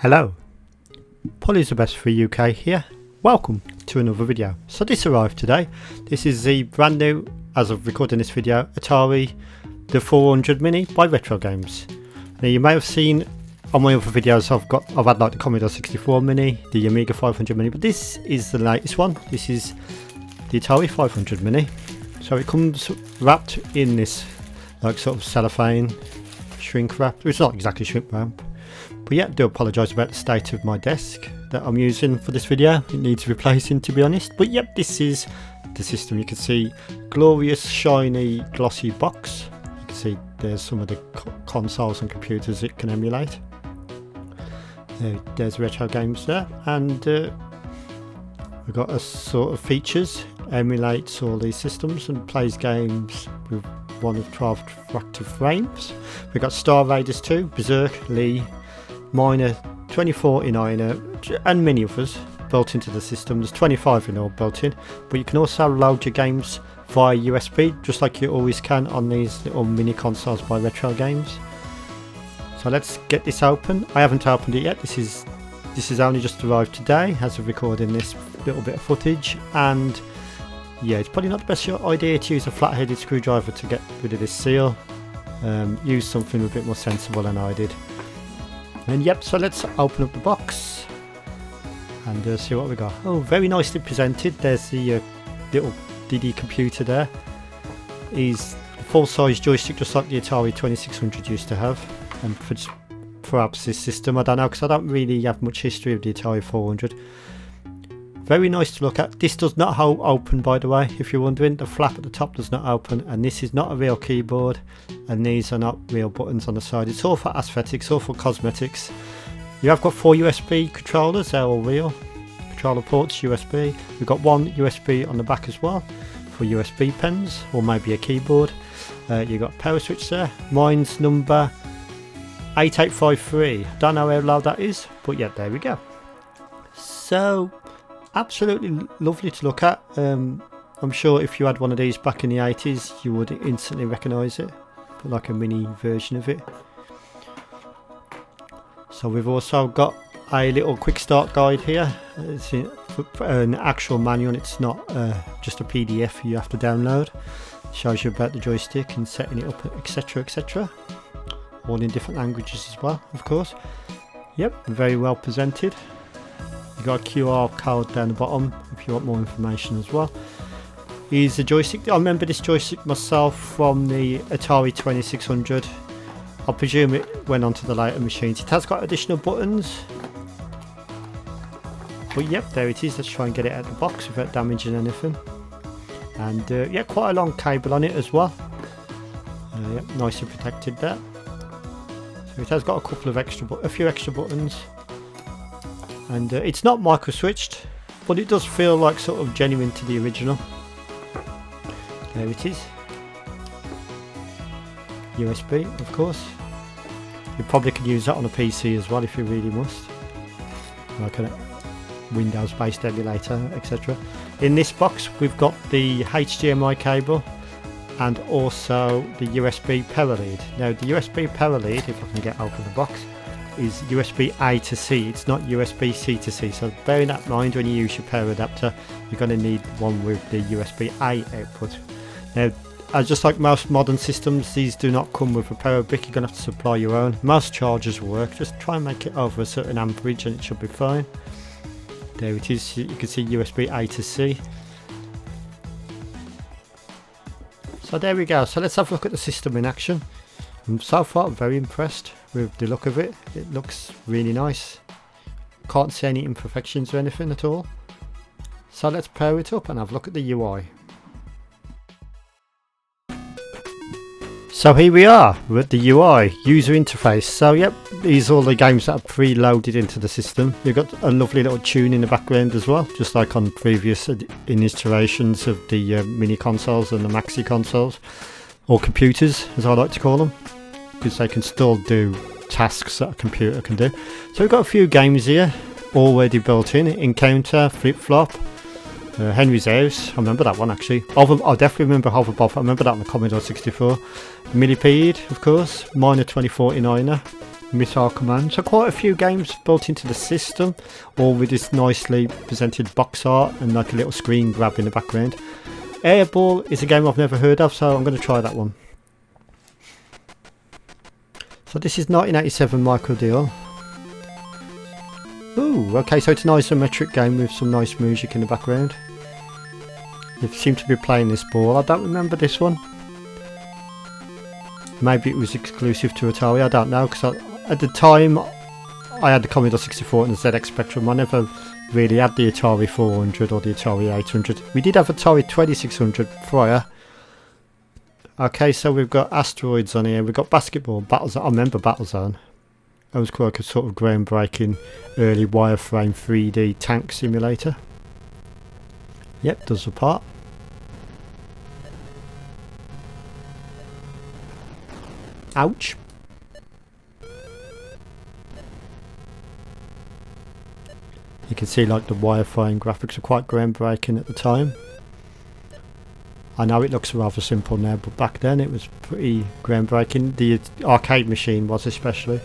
Hello, Polly's the best for UK here. Welcome to another video. So this arrived today. This is the brand new, as of recording this video, Atari the 400 Mini by Retro Games. Now you may have seen on my other videos I've had like the Commodore 64 Mini, the Amiga 500 Mini, but this is the latest one. This is the Atari 500 Mini. So it comes wrapped in this like sort of cellophane shrink wrap. It's not exactly shrink wrap. But yeah, I do apologise about the state of my desk that I'm using for this video. It needs replacing, to be honest. But yep, this is the system. You can see glorious, shiny, glossy box. You can see there's some of the consoles and computers it can emulate. There's Retro Games there, and we've got a sort of features, emulates all these systems and plays games with one of 12 fractal frames. We've got Star Raiders 2, Berserk, Lee, Minor, 24 in Iron, and many others built into the system. There's 25 in all built in, but you can also load your games via USB, just like you always can on these little mini consoles by Retro Games. So let's get this open. I haven't opened it yet. This is only just arrived today as of recording this little bit of footage, and yeah, it's probably not the best idea to use a flat-headed screwdriver to get rid of this seal. Use something a bit more sensible than I did. And yep, so let's open up the box and see what we got. Oh, very nicely presented. There's the little DD computer there. Is full-size joystick, just like the Atari 2600 used to have. And perhaps this system, I don't know, because I don't really have much history of the Atari 400. Very nice to look at. This does not open, by the way, if you're wondering. The flap at the top does not open, and this is not a real keyboard, and these are not real buttons on the side. It's all for aesthetics, all for cosmetics. You have got 4 USB controllers, they're all real. Controller ports, USB. We've got one USB on the back as well for USB pens, or maybe a keyboard. You've got a power switch there. Mine's number 8853. Don't know how loud that is, but yeah, there we go. So absolutely lovely to look at. I'm sure if you had one of these back in the 80s you would instantly recognise it, but like a mini version of it. So we've also got a little quick start guide here. It's an actual manual, it's not just a PDF you have to download. It shows you about the joystick and setting it up, etc, etc, all in different languages as well, of course. Yep, very well presented. You've got a QR code down the bottom if you want more information as well. Here's the joystick. I remember this joystick myself from the Atari 2600. I presume it went onto the later machines. It has got additional buttons. But yep, there it is. Let's try and get it out of the box without damaging anything. And yeah, quite a long cable on it as well. Yep, nicely protected there. So it has got a few extra buttons. And it's not micro switched, but it does feel like sort of genuine to the original. There it is. USB, of course. You probably could use that on a PC as well if you really must, like a Windows based emulator, etc. In this box we've got the HDMI cable and also the USB power lead. Now the USB power lead, if I can get out of the box, is USB A to C, it's not USB C to C, so bearing that in mind when you use your power adapter you're going to need one with the USB A output. Now just like most modern systems, these do not come with a power brick, you're going to have to supply your own. Most chargers work, just try and make it over a certain amperage and it should be fine. There it is, you can see USB A to C. So there we go, so let's have a look at the system in action. So far I'm very impressed with the look of it. It looks really nice. Can't see any imperfections or anything at all. So let's power it up and have a look at the UI. So here we are with the UI, user interface. So yep, these are all the games that are pre-loaded into the system. You've got a lovely little tune in the background as well, just like on previous iterations of the mini consoles and the maxi consoles, or computers as I like to call them, because they can still do tasks that a computer can do. So we've got a few games here already built in. Encounter, Flip Flop, Henry's House, I remember that one actually. I definitely remember Hoverbob, I remember that on the Commodore 64. Millipede, of course, Minor 24 in Ina, missile command. So quite a few games built into the system, all with this nicely presented box art and like a little screen grab in the background. Airball is a game I've never heard of, so I'm going to try that one. So this is 1987 MicroDeal. Ooh, okay, so it's an isometric game with some nice music in the background. You seem to be playing this ball. I don't remember this one. Maybe it was exclusive to Atari, I don't know, because at the time I had the Commodore 64 and the ZX Spectrum. I never really had the Atari 400 or the Atari 800. We did have Atari 2600 prior. Okay, so we've got asteroids on here, we've got basketball, Battlezone. I remember Battlezone. That was quite a sort of groundbreaking early wireframe 3D tank simulator. Yep, does the part. Ouch. You can see like the wireframe graphics are quite groundbreaking at the time. I know it looks rather simple now, but back then it was pretty groundbreaking. The arcade machine was especially,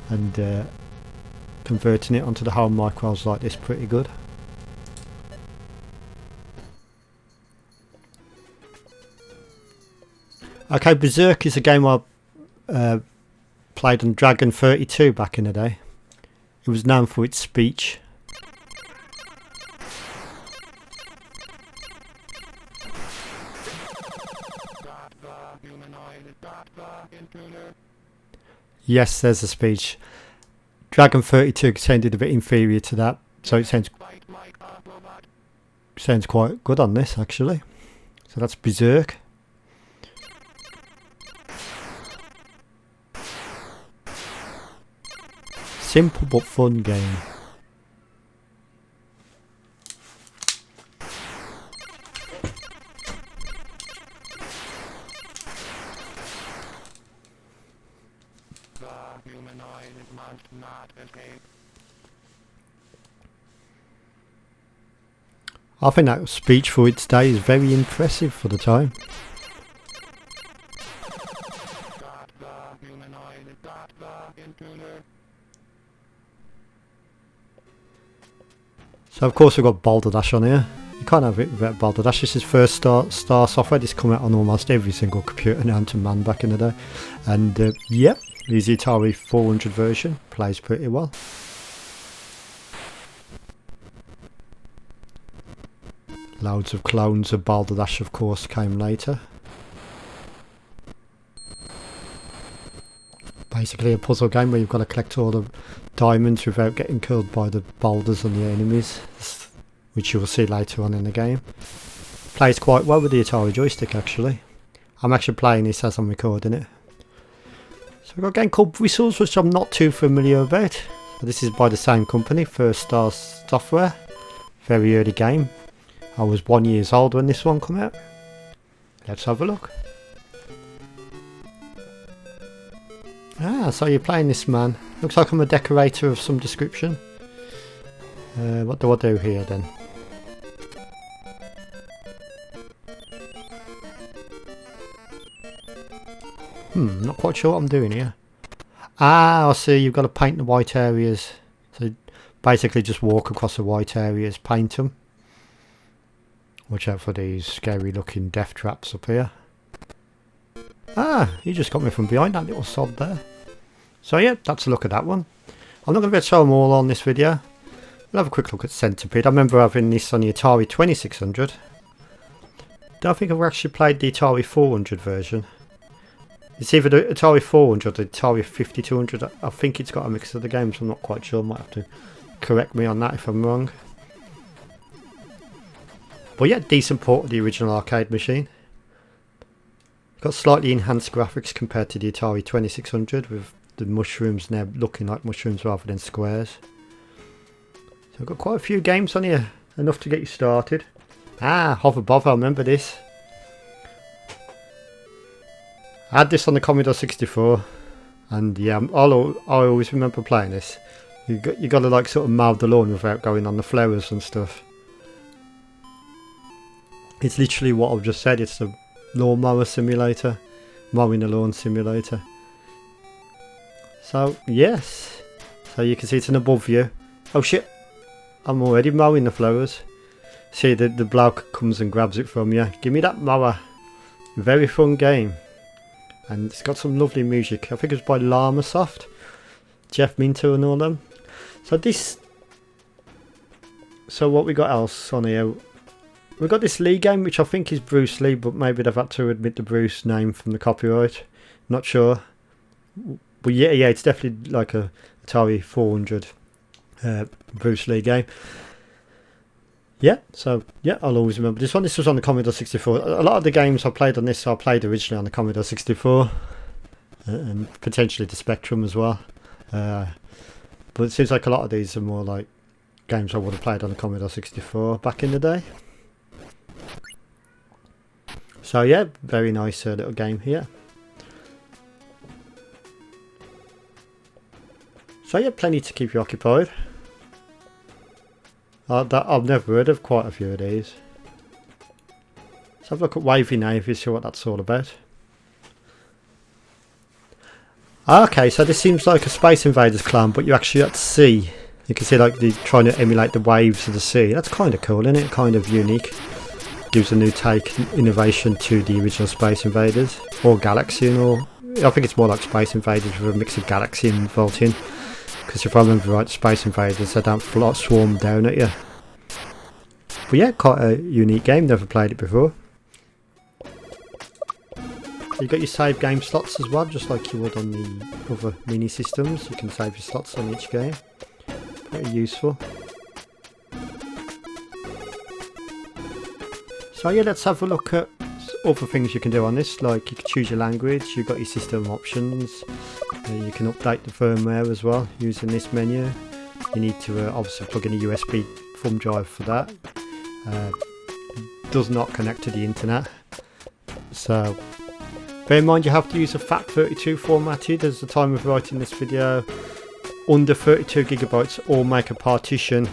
and converting it onto the home micros like this pretty good. Okay, Berserk is a game I played on Dragon 32 back in the day. It was known for its speech. Yes, there's a speech. Dragon 32 sounded a bit inferior to that, so it sounds quite good on this actually. So that's Berserk. Simple but fun game. I think that speech for its day is very impressive for the time. So of course we've got Bal Dash on here. You can't have it without Bal Dash. This is first Star software. This come out on almost every single computer known to man back in the day. And yep, here's the Atari 400 version. Plays pretty well. Loads of clones of Bal Dash of course came later. Basically a puzzle game where you've got to collect all the diamonds without getting killed by the boulders and the enemies, which you will see later on in the game. Plays quite well with the Atari joystick actually. I'm actually playing this as I'm recording it. So we've got a game called Bristle, which I'm not too familiar about. This is by the same company, First Star Software. Very early game. I was 1 year old when this one came out. Let's have a look. Ah, so you're playing this man. Looks like I'm a decorator of some description. What do I do here then? Not quite sure what I'm doing here. Ah, I see, you've got to paint the white areas. So basically just walk across the white areas, paint them. Watch out for these scary looking death traps up here. Ah, you just got me from behind that little sod there. So yeah, that's a look at that one. I'm not going to be able to show them all on this video. We'll have a quick look at Centipede. I remember having this on the Atari 2600. Don't think I've actually played the Atari 400 version. It's either the Atari 400 or the Atari 5200. I think it's got a mix of the games, I'm not quite sure. Might have to correct me on that if I'm wrong. But yeah, decent port of the original arcade machine. Got slightly enhanced graphics compared to the Atari 2600 with the mushrooms now looking like mushrooms rather than squares. So I've got quite a few games on here, enough to get you started. Ah, Hover Bother, I remember this. I had this on the Commodore 64 and yeah, I always remember playing this. You got to like sort of mow the lawn without going on the flowers and stuff. It's literally what I've just said, it's the lawnmower simulator, mowing the lawn simulator. So yes, so you can see it's an above view. Oh shit, I'm already mowing the flowers. See, the bloke comes and grabs it from you. Give me that mower. Very fun game. And it's got some lovely music. I think it was by Llama Soft, Jeff Minto and all them. So what we got else on here? We got this Lee game, which I think is Bruce Lee, but maybe they've had to admit the Bruce name from the copyright. Not sure. But yeah, it's definitely like a Atari 400 Bruce Lee game. Yeah, so yeah, I'll always remember this one. This was on the Commodore 64. A lot of the games I played on this, I played originally on the Commodore 64 and potentially the Spectrum as well. But it seems like a lot of these are more like games I would have played on the Commodore 64 back in the day. So yeah, very nice little game here. So yeah, plenty to keep you occupied. I've never heard of quite a few of these. Let's have a look at Wavy now if you see what that's all about. Okay, so this seems like a Space Invaders clone, but you're actually at sea. You can see like they're trying to emulate the waves of the sea. That's kind of cool, isn't it? Kind of unique. Gives a new take, innovation to the original Space Invaders. Or Galaxy, or I think it's more like Space Invaders with a mix of Galaxy and built in. Because if I remember right, Space Invaders, they don't swarm down at you. But yeah, quite a unique game, never played it before. You got your save game slots as well, just like you would on the other mini systems. You can save your slots on each game. Pretty useful. So yeah, let's have a look at other things you can do on this. Like you can choose your language, you've got your system options. You can update the firmware as well using this menu. You need to obviously plug in a USB thumb drive for that. Does not connect to the internet. So bear in mind you have to use a FAT32 formatted as the time of writing this video. Under 32 gigabytes or make a partition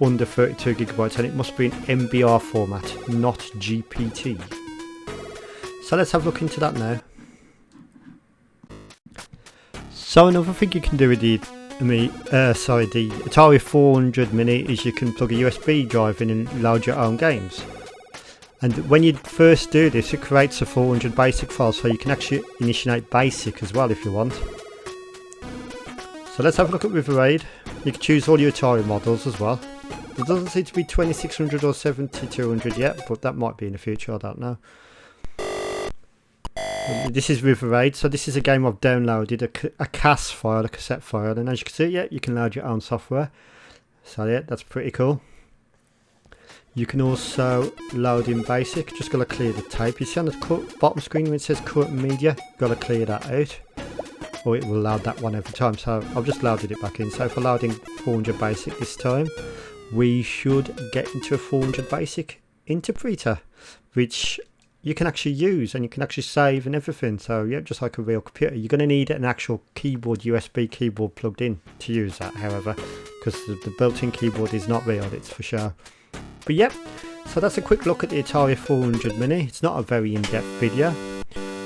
under 32 gigabytes, and it must be in MBR format, not GPT. So let's have a look into that now. So another thing you can do with the Atari 400 Mini is you can plug a USB drive in and load your own games. And when you first do this, it creates a 400 basic file, so you can actually initiate basic as well if you want. So let's have a look at River Raid. You can choose all your Atari models as well. It doesn't seem to be 2600 or 7200 yet, but that might be in the future, I don't know. This is River Raid, so this is a game I've downloaded, a CAS file, a cassette file, and as you can see, yeah, you can load your own software. So yeah, that's pretty cool. You can also load in basic, just got to clear the tape. You see on the bottom screen when it says current media, got to clear that out, or it will load that one every time. So I've just loaded it back in. So for loading 400 basic this time, we should get into a 400 basic interpreter, which you can actually use and you can actually save and everything. So yeah, just like a real computer. You're going to need an actual keyboard, USB keyboard plugged in to use that, however, because the built-in keyboard is not real, it's for sure. But yep, so that's a quick look at the Atari 400 Mini. It's not a very in-depth video.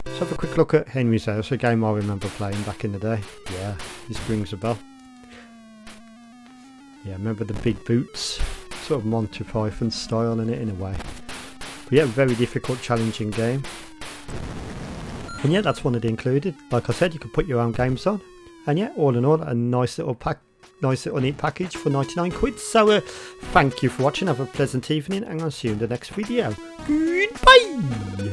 Let's have a quick look at Henry's House, a game I remember playing back in the day. Yeah, this rings a bell. Yeah, remember the big boots? Sort of Monty Python style in it in a way. But yeah, very difficult, challenging game. And yeah, that's one of the included. Like I said, you can put your own games on. And yeah, all in all, a nice little neat package for 99 quid. So thank you for watching, have a pleasant evening, and I'll see you in the next video. Goodbye!